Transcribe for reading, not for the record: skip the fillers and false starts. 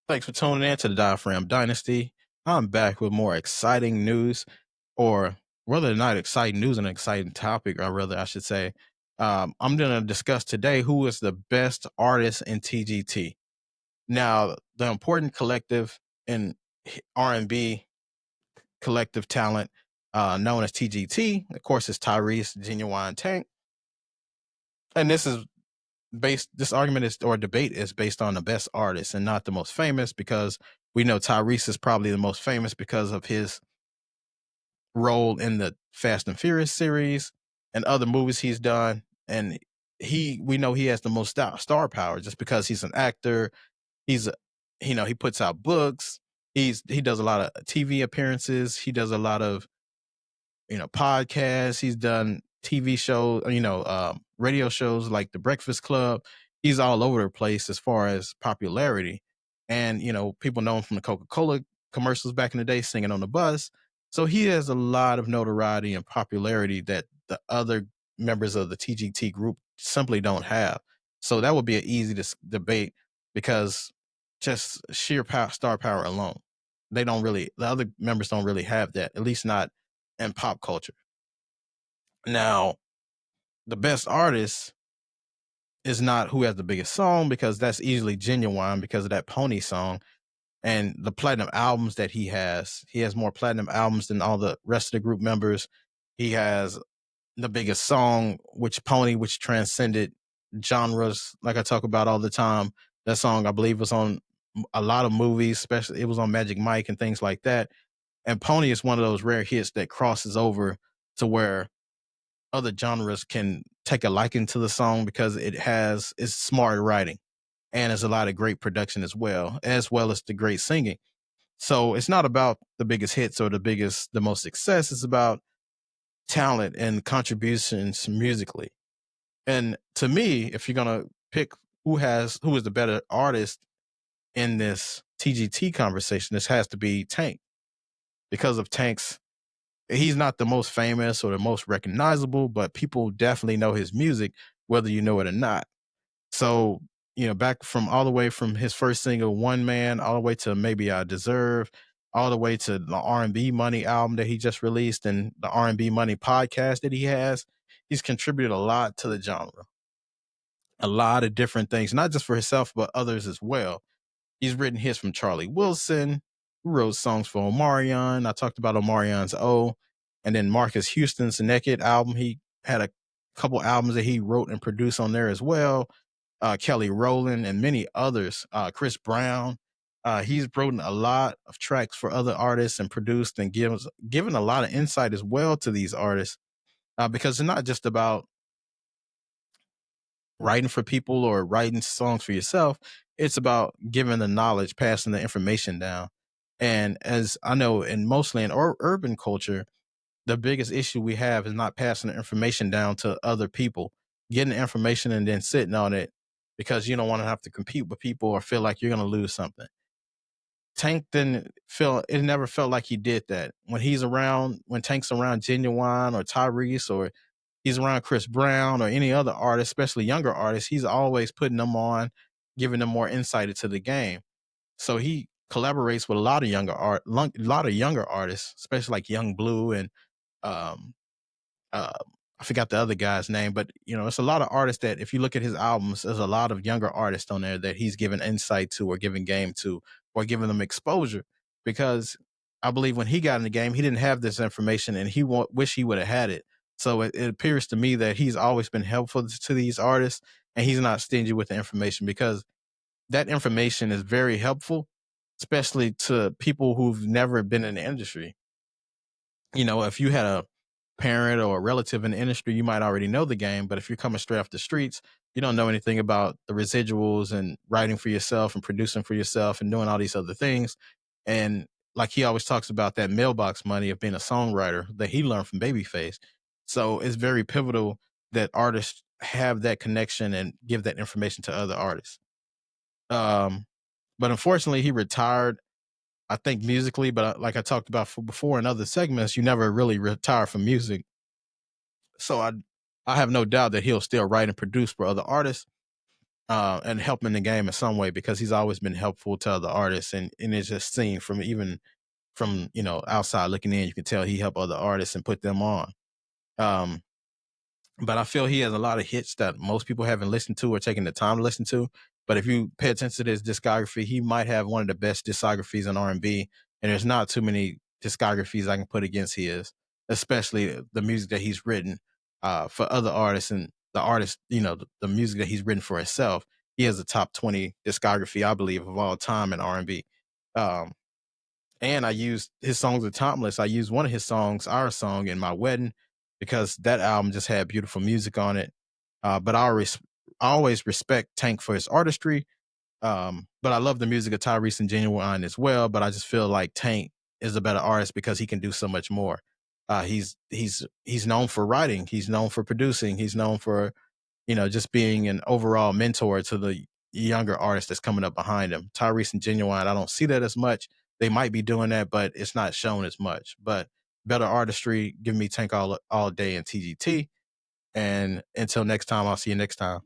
Thanks for tuning in to the Diaphragm Dynasty. I'm back with more exciting news, or rather not exciting news, an exciting topic, or rather, I should say. I'm going to discuss today who is the best artist in TGT. Now, the important collective in R&B collective talent known as TGT, of course, is Tyrese, Genuine, Tank, and this argument is or debate is based on the best artist and not the most famous, because we know Tyrese is probably the most famous because of his role in the Fast and Furious series and other movies he's done. And we know he has the most star power just because he's an actor. He's he puts out books. He does a lot of TV appearances. He does a lot of podcasts. He's done TV shows, radio shows like The Breakfast Club. He's all over the place as far as popularity. And, people know him from the Coca-Cola commercials back in the day, singing on the bus. So he has a lot of notoriety and popularity that the other members of the TGT group simply don't have. So that would be an easy debate because just sheer star power alone, the other members don't really have that, at least not in pop culture. Now, the best artist is not who has the biggest song, because that's easily Genuine because of that Pony song and the platinum albums that he has. He has more platinum albums than all the rest of the group members. He has the biggest song, which transcended genres, like I talk about all the time. That song, I believe, was on a lot of movies, especially it was on Magic Mike and things like that. And Pony is one of those rare hits that crosses over to where other genres can take a liking to the song because it's smart writing and there's a lot of great production as well as the great singing. So it's not about the biggest hits or the most success. It's about talent and contributions musically. And to me, if you're gonna pick who is the better artist in this TGT conversation, this has to be Tank, because of Tank's he's not the most famous or the most recognizable, but people definitely know his music, whether you know it or not. So, back from all the way from his first single, One Man, all the way to Maybe I Deserve, all the way to the R&B Money album that he just released and the R&B Money podcast that he has, he's contributed a lot to the genre. A lot of different things, not just for himself, but others as well. He's written hits from Charlie Wilson, who wrote songs for Omarion. I talked about Omarion's O. And then Marcus Houston's Naked album. He had a couple albums that he wrote and produced on there as well. Kelly Rowland and many others. Chris Brown. He's written a lot of tracks for other artists and produced and given a lot of insight as well to these artists, because it's not just about writing for people or writing songs for yourself. It's about giving the knowledge, passing the information down. And as I know, mostly in urban culture, the biggest issue we have is not passing the information down to other people, getting the information and then sitting on it because you don't want to have to compete with people or feel like you're going to lose something. Tank it never felt like he did that. When Tank's around Genuine or Tyrese, or he's around Chris Brown or any other artist, especially younger artists, he's always putting them on, giving them more insight into the game. So he collaborates with a lot of younger artists, especially like Young Blue and um, uh, I forgot the other guy's name, but it's a lot of artists that if you look at his albums, there's a lot of younger artists on there that he's given insight to or giving game to or giving them exposure. Because I believe when he got in the game, he didn't have this information and he wish he would have had it. So it appears to me that he's always been helpful to these artists and he's not stingy with the information, because that information is very helpful, especially to people who've never been in the industry. If you had a parent or a relative in the industry, you might already know the game. But if you're coming straight off the streets, you don't know anything about the residuals and writing for yourself and producing for yourself and doing all these other things. And like he always talks about that mailbox money of being a songwriter that he learned from Babyface. So it's very pivotal that artists have that connection and give that information to other artists. But unfortunately, he retired, I think, musically. But like I talked about before in other segments, you never really retire from music. So I have no doubt that he'll still write and produce for other artists. and helping the game in some way because he's always been helpful to other artists, and it's just seen from even from outside looking in, you can tell he helped other artists and put them on. Um, but I feel he has a lot of hits that most people haven't listened to or taken the time to listen to. But if you pay attention to his discography, he might have one of the best discographies in R&B, and there's not too many discographies I can put against his, especially the music that he's written for other artists and the artist, the music that he's written for himself. He has a top 20 discography, I believe, of all time in R&B. Um, and I used his songs are timeless. I used one of his songs, Our Song, in my wedding because that album just had beautiful music on it. But I always respect Tank for his artistry. But I love the music of Tyrese and Genuine as well. But I just feel like Tank is a better artist because he can do so much more. He's known for writing. He's known for producing. He's known for just being an overall mentor to the younger artist that's coming up behind him. Tyrese and Genuine, I don't see that as much. They might be doing that, but it's not shown as much. But better artistry, give me Tank all day in TGT. And until next time, I'll see you next time.